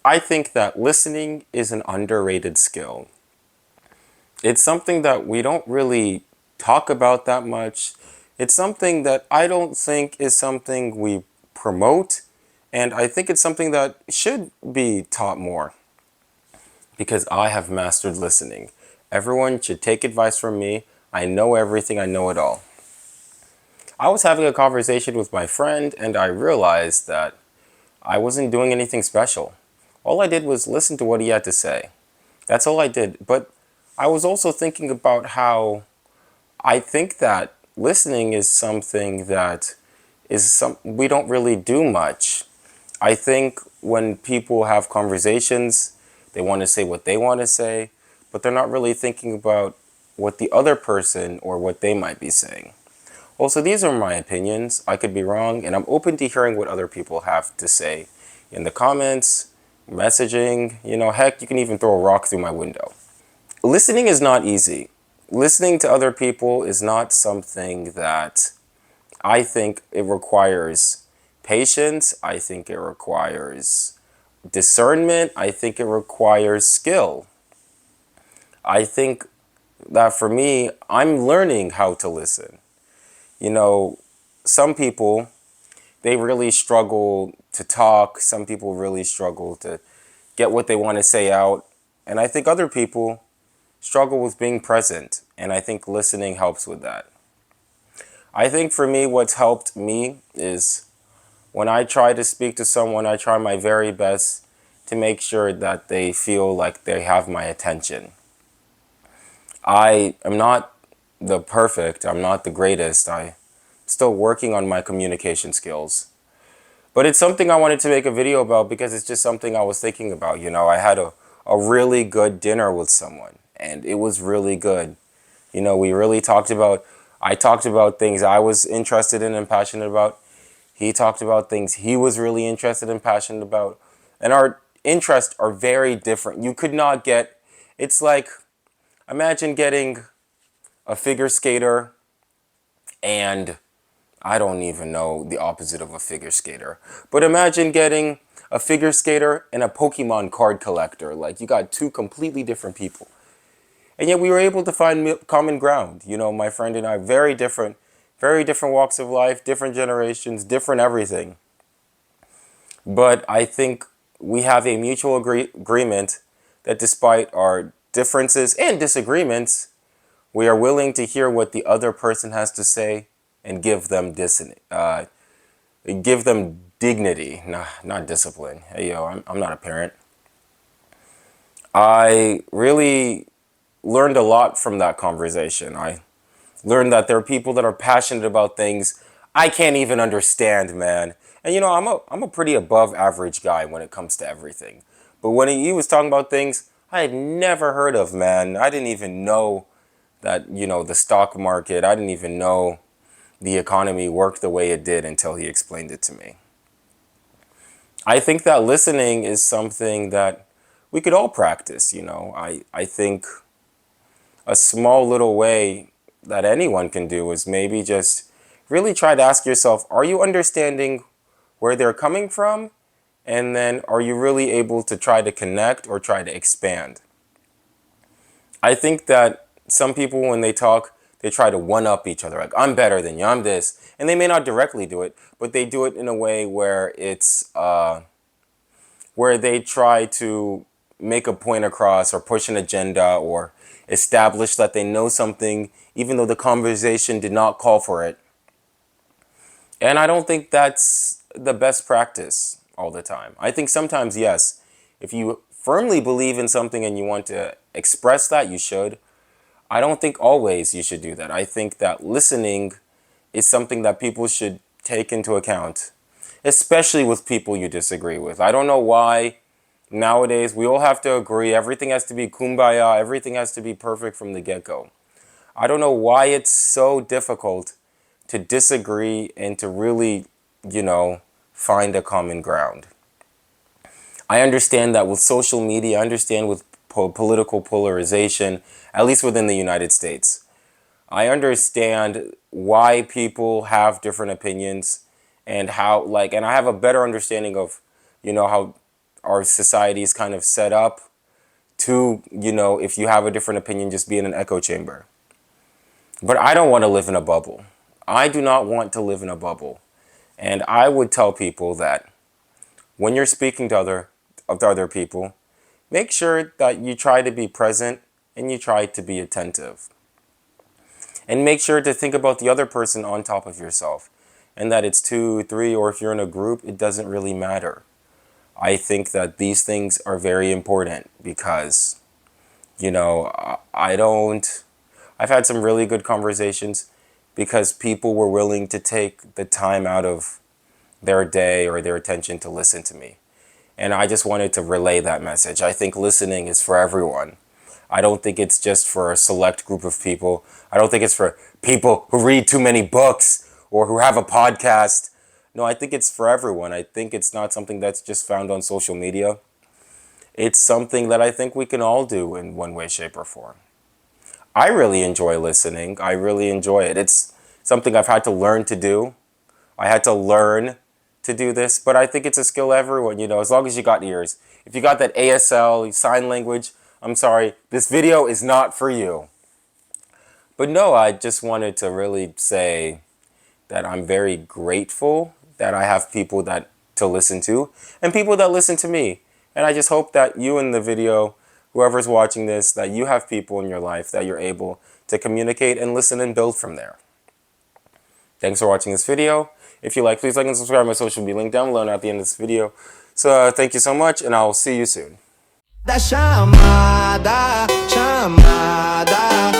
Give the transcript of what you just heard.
I think that listening is an underrated skill. It's something that we don't really talk about that much. It's something that I don't think is something we promote, and I think it's something that should be taught more because I have mastered listening. Everyone should take advice from me. I know everything, I know it all. I was having a conversation with my friend, and I realized that I wasn't doing anything special. All I did was listen to what he had to say. That's all I did. But I was also thinking about how I think that listening is something that we don't really do much. I think when people have conversations, they want to say what they want to say, but they're not really thinking about what the other person or what they might be saying. Also, these are my opinions. I could be wrong, and I'm open to hearing what other people have to say in the comments, messaging, heck, you can even throw a rock through my window. Listening is not easy. Listening to other people is not something that I think it requires patience. I think it requires discernment. I think it requires skill. I think that for me, I'm learning how to listen. You know, some people, they really struggle to talk. Some people really struggle to get what they want to say out. And I think other people struggle with being present. And I think listening helps with that. I think for me, what's helped me is when I try to speak to someone, I try my very best to make sure that they feel like they have my attention. I am not I'm not the greatest. I'm still working on my communication skills. But it's something I wanted to make a video about because it's just something I was thinking about. I had a really good dinner with someone, and it was really good. We really I talked about things I was interested in and passionate about. He talked about things he was really interested and passionate about. And our interests are very different. You could not get, it's like, imagine getting a figure skater and I don't even know the opposite of a figure skater. But imagine getting a figure skater and a Pokemon card collector. Like, you got two completely different people. And yet we were able to find common ground. My friend and I, very different walks of life, different generations, different everything. But I think we have a mutual agreement that despite our differences and disagreements, we are willing to hear what the other person has to say and give them dignity, not discipline. Hey, yo, I'm not a parent. I really learned a lot from that conversation. I learned that there are people that are passionate about things I can't even understand, man. And I'm a pretty above average guy when it comes to everything. But when he was talking about things I had never heard of, man, I didn't even know that, the stock market, I didn't even know the economy worked the way it did until he explained it to me. I think that listening is something that we could all practice, I think a small little way that anyone can do is maybe just really try to ask yourself, are you understanding where they're coming from? And then are you really able to try to connect or try to expand? I think that some people, when they talk, they try to one up each other. Like, I'm better than you, I'm this. And they may not directly do it, but they do it in a way where where they try to make a point across or push an agenda or establish that they know something even though the conversation did not call for it. And I don't think that's the best practice all the time. I think sometimes, yes, if you firmly believe in something and you want to express that, you should. I don't think always you should do that. I think that listening is something that people should take into account, especially with people you disagree with. I don't know why nowadays we all have to agree. Everything has to be kumbaya. Everything has to be perfect from the get-go. I don't know why it's so difficult to disagree and to really, find a common ground. I understand that with social media, I understand with political polarization, at least within the United States. I understand why people have different opinions and and I have a better understanding of, how our society is kind of set up to, if you have a different opinion, just be in an echo chamber. But I don't want to live in a bubble. I do not want to live in a bubble. And I would tell people that when you're speaking to other people, make sure that you try to be present and you try to be attentive. And make sure to think about the other person on top of yourself. And that it's two, three, or if you're in a group, it doesn't really matter. I think that these things are very important because, I've had some really good conversations because people were willing to take the time out of their day or their attention to listen to me. And I just wanted to relay that message. I think listening is for everyone. I don't think it's just for a select group of people. I don't think it's for people who read too many books or who have a podcast. No, I think it's for everyone. I think it's not something that's just found on social media. It's something that I think we can all do in one way, shape, or form. I really enjoy listening. I really enjoy it. It's something I've had to learn to do. I had to learn to do this, but I think it's a skill everyone, as long as you got ears. If you got that ASL, sign language, I'm sorry, this video is not for you. But no, I just wanted to really say that I'm very grateful that I have people to listen to and people that listen to me. And I just hope that you in the video, whoever's watching this, that you have people in your life that you're able to communicate and listen and build from there. Thanks for watching this video. If you like, please like and subscribe. My social will be linked down below and at the end of this video. So thank you so much, and I'll see you soon. Da chamada, chamada.